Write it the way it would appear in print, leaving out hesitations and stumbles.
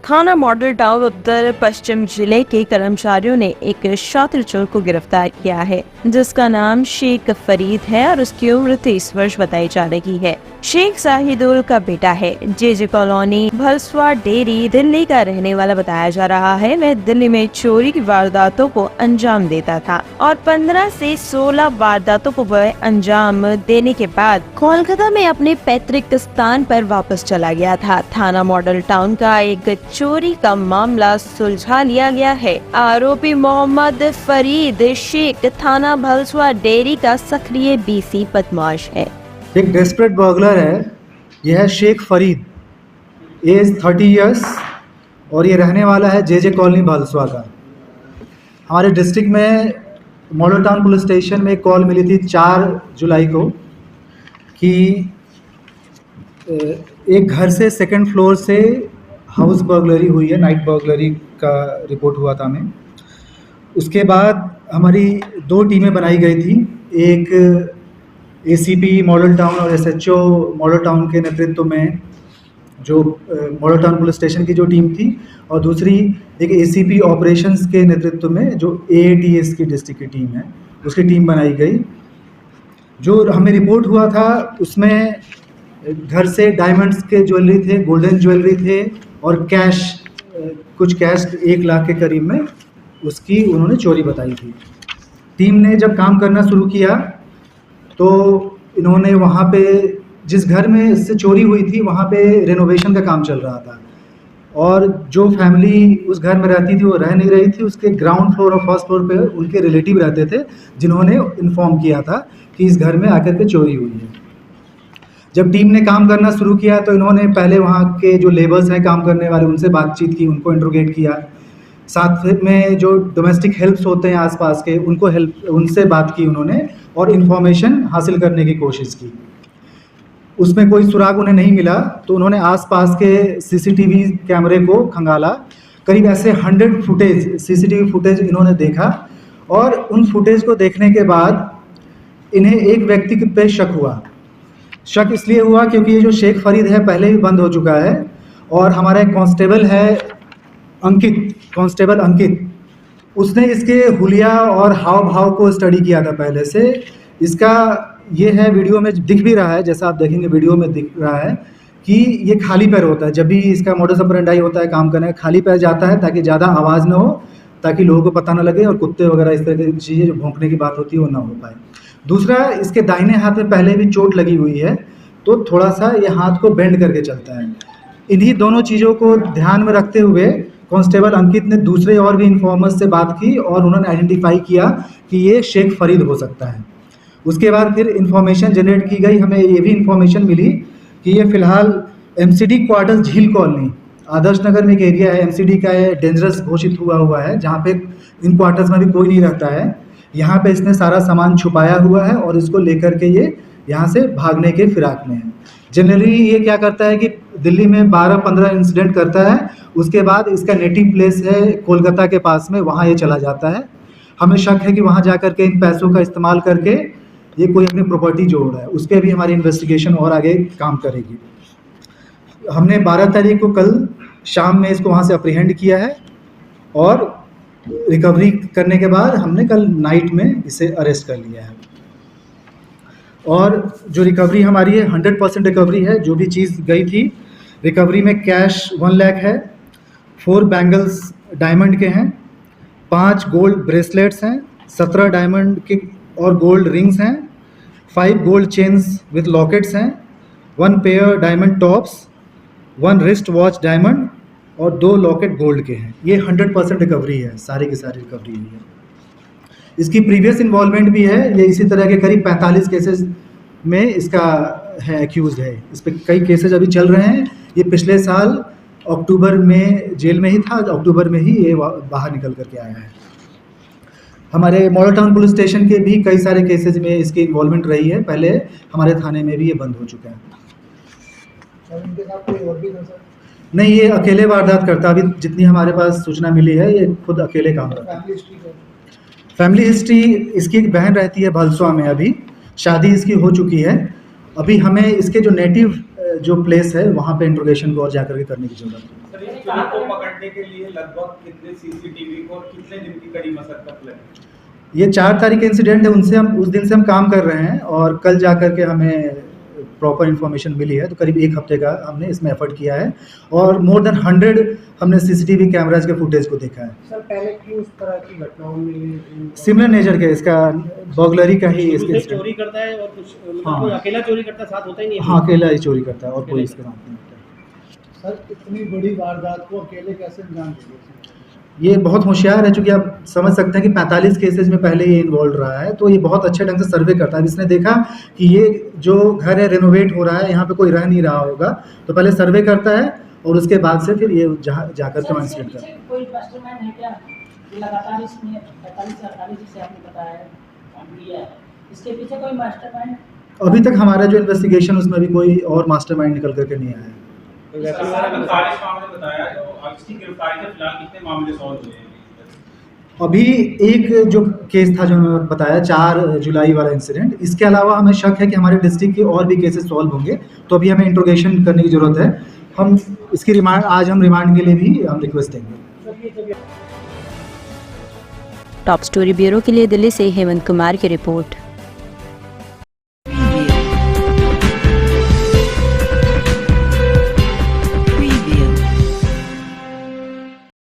थाना model town उत्तर पश्चिम जिले के कर्मचारियों ने एक शातिर चोर को गिरफ्तार किया है, जिसका नाम शेख फरीद है और उसकी उम्र 30 वर्ष बताई जा रही है। शेख शाहिदुल का बेटा है। जे कॉलोनी भलसवा डेरी दिल्ली का रहने वाला बताया जा रहा है। वह दिल्ली में चोरी की वारदातों को अंजाम देता था और 15 से 16 वारदातों को वह अंजाम देने के बाद कोलकाता में अपने पैतृक स्थान पर वापस चला गया था। थाना मॉडल टाउन का एक चोरी का मामला सुलझा लिया गया है। आरोपी मोहम्मद फरीद शेख थाना भलसवा डेरी का सक्रिय बीसी बदमाश है। एक डेस्परेट बर्गलर है। यह है शेख फरीद, एज 30 इयर्स और ये रहने वाला है जे कॉलोनी भलसवा का। हमारे डिस्ट्रिक्ट में मॉडल टाउन पुलिस स्टेशन में एक कॉल मिली थी 4 जुलाई को कि एक घर से सेकंड फ्लोर से हाउस बर्गलरी हुई है, नाइट बर्गलरी का रिपोर्ट हुआ था हमें। उसके बाद हमारी 2 टीमें बनाई गई थी, एक एसीपी मॉडल टाउन और एसएचओ मॉडल टाउन के नेतृत्व में जो मॉडल टाउन पुलिस स्टेशन की जो टीम थी, और दूसरी एक एसीपी ऑपरेशंस के नेतृत्व में जो एएटीएस की डिस्ट्रिक्ट की टीम है, उसकी टीम बनाई गई। जो हमें रिपोर्ट हुआ था उसमें घर से डायमंड्स के ज्वेलरी थे, गोल्डन ज्वेलरी थे और कैश, कुछ कैश 1 लाख के करीब में उसकी उन्होंने चोरी बताई थी। टीम ने जब काम करना शुरू किया तो इन्होंने वहाँ पे जिस घर में इससे चोरी हुई थी वहाँ पे रेनोवेशन का काम चल रहा था और जो फैमिली उस घर में रहती थी वो रह नहीं रही थी। उसके ग्राउंड फ्लोर और फर्स्ट फ्लोर पे उनके रिलेटिव रहते थे जिन्होंने इन्फॉर्म किया था कि इस घर में आकर के चोरी हुई है। जब टीम ने काम करना शुरू किया तो इन्होंने पहले वहाँ के जो लेबर्स हैं काम करने वाले उनसे बातचीत की, उनको इंट्रोगेट किया। साथ में जो डोमेस्टिक हेल्प्स होते हैं आसपास के उनसे बात की उन्होंने और इन्फॉर्मेशन हासिल करने की कोशिश की। उसमें कोई सुराग उन्हें नहीं मिला तो उन्होंने आसपास के सीसीटीवी कैमरे को खंगाला। करीब ऐसे 100 फुटेज सीसीटीवी फुटेज इन्होंने देखा और उन फुटेज को देखने के बाद इन्हें एक व्यक्ति पे शक हुआ। शक इसलिए हुआ क्योंकि ये जो शेख फरीद है पहले ही बंद हो चुका है और हमारा एक कांस्टेबल है कांस्टेबल अंकित, उसने इसके हुलिया और हाव भाव को स्टडी किया था पहले से। इसका ये है, वीडियो में दिख भी रहा है, जैसा आप देखेंगे वीडियो में दिख रहा है कि ये खाली पैर होता है। जब भी इसका मोडस ऑपरेंडी होता है काम करने का, खाली पैर जाता है ताकि ज़्यादा आवाज़ ना हो, ताकि लोगों को पता ना लगे और कुत्ते वगैरह इस तरह की चीज़ें जो भौंकने की बात होती है वो ना हो पाए। दूसरा, इसके दाहिने हाथ में पहले भी चोट लगी हुई है तो थोड़ा सा ये हाथ को बेंड करके चलता है। इन्हीं दोनों चीज़ों को ध्यान में रखते हुए कांस्टेबल अंकित ने दूसरे और भी इन्फॉर्मर्स से बात की और उन्होंने आइडेंटिफाई किया कि ये शेख फरीद हो सकता है। उसके बाद फिर इन्फॉर्मेशन जनरेट की गई। हमें ये भी इन्फॉर्मेशन मिली कि ये फ़िलहाल एमसीडी क्वार्टर्स झील कॉलोनी, आदर्श नगर में एक एरिया है एमसीडी का, है डेंजरस घोषित हुआ है, जहाँ पे इन क्वार्टर्स में भी कोई नहीं रहता है। यहाँ पे इसने सारा सामान छुपाया हुआ है और इसको लेकर के ये यहाँ से भागने के फिराक में है। जनरली ये क्या करता है कि दिल्ली में 12-15 इंसिडेंट करता है, उसके बाद इसका नेटिव प्लेस है कोलकाता के पास में, वहाँ ये चला जाता है। हमें शक है कि वहाँ जाकर के इन पैसों का इस्तेमाल करके ये कोई अपनी प्रॉपर्टी जोड़ रहा है। उस पर भी हमारी इन्वेस्टिगेशन और आगे काम करेगी। हमने 12 तारीख को कल शाम में इसको वहाँ से अप्रीहेंड किया है और रिकवरी करने के बाद हमने कल नाइट में इसे अरेस्ट कर लिया है। और जो रिकवरी हमारी है 100% रिकवरी है। जो भी चीज़ गई थी रिकवरी में कैश 1 लाख है, 4 बैंगल्स डायमंड के हैं, 5 गोल्ड ब्रेसलेट्स हैं, 17 डायमंड के और गोल्ड रिंग्स हैं, 5 गोल्ड चेन्स विद लॉकेट्स हैं, 1 pair diamond tops, 1 wrist watch diamond और 2 लॉकेट गोल्ड के हैं। ये 100% रिकवरी है, सारी की सारी रिकवरी हुई है। इसकी प्रीवियस इन्वॉल्वमेंट भी है, ये इसी तरह के करीब 45 केसेस में इसका है, एक्यूज है। इस पर कई केसेस अभी चल रहे हैं। ये पिछले साल अक्टूबर में जेल में ही था, अक्टूबर में ही ये बाहर निकल करके आया है। हमारे मॉडल टाउन पुलिस स्टेशन के भी कई सारे केसेस में इसकी इन्वॉल्वमेंट रही है। पहले हमारे थाने में भी ये बंद हो चुका है। नहीं, ये अकेले वारदात करता। अभी जितनी हमारे पास सूचना मिली है ये खुद अकेले काम करता है। फैमिली हिस्ट्री, इसकी एक बहन रहती है भलसवा में, अभी शादी इसकी हो चुकी है। अभी हमें इसके जो नेटिव जो प्लेस है वहाँ पे इंट्रोगेशन को और जाकर के करने की जरूरत है। सर, इस चोरी को पकड़ने के लिए लगभग कितने सीसीटीवी को और कितने दिन की कड़ी मशक्कत लगी? ये 4 तारीख का इंसिडेंट है, उनसे हम उस दिन से हम काम कर रहे हैं और कल जा कर के हमें प्रॉपर इन्फॉर्मेशन मिली है, तो करीब 1 हफ्ते का हमने इसमें एफर्ट किया है और मोर देन 100 हमने सीसीटीवी कैमराज के फुटेज को देखा है। सर पहले क्यों इस तरह की घटनाओं में सिमिलर नेचर के इसका बर्गलरी का ही इसके चोरी करता है और कुछ मतलब हाँ। कोई अकेला चोरी करता है, साथ होता ही नहीं है? हाँ, अकेला ही चोरी करता है और कोई इसके साथ नहीं होता। सर इतनी बड़ी वारदात को अकेले कैसे अंजाम देंगे? ये बहुत होशियार है, चूंकि आप समझ सकते हैं कि 45 केसेस में पहले ये इन्वॉल्व रहा है, तो ये बहुत अच्छे ढंग से सर्वे करता है। इसने देखा कि ये जो घर है रेनोवेट हो रहा है, यहाँ पे कोई रह नहीं रहा होगा, तो पहले सर्वे करता है और उसके बाद से फिर ये जहाँ जाकर के इंसिडेंट करता है। कोई मास्टरमाइंड है क्या? ये लगातार इसमें 45 से 48 जिसे आपने बताया है काम किया है, इसके पीछे कोई मास्टरमाइंड? अभी तक हमारा जो इन्वेस्टिगेशन उसमें भी कोई और मास्टरमाइंड निकल करके नहीं आया है। तो वैसे मैंने 45 मामले बताया, तो अब इसकी गिरफ्तारी से फिलहाल कितने मामले सॉल्व हुए हैं? अभी एक जो केस था जो मैंने बताया 4 जुलाई वाला इंसिडेंट, इसके अलावा हमें शक है कि हमारे डिस्ट्रिक्ट के और भी केसेस सॉल्व होंगे, तो अभी हमें इंट्रोगेशन करने की ज़रूरत है। हम इसकी रिमांड आज हम रिमांड के लिए भी हम रिक्वेस्ट देंगे। टॉप स्टोरी ब्यूरो के लिए दिल्ली से हेमंत कुमार की रिपोर्ट।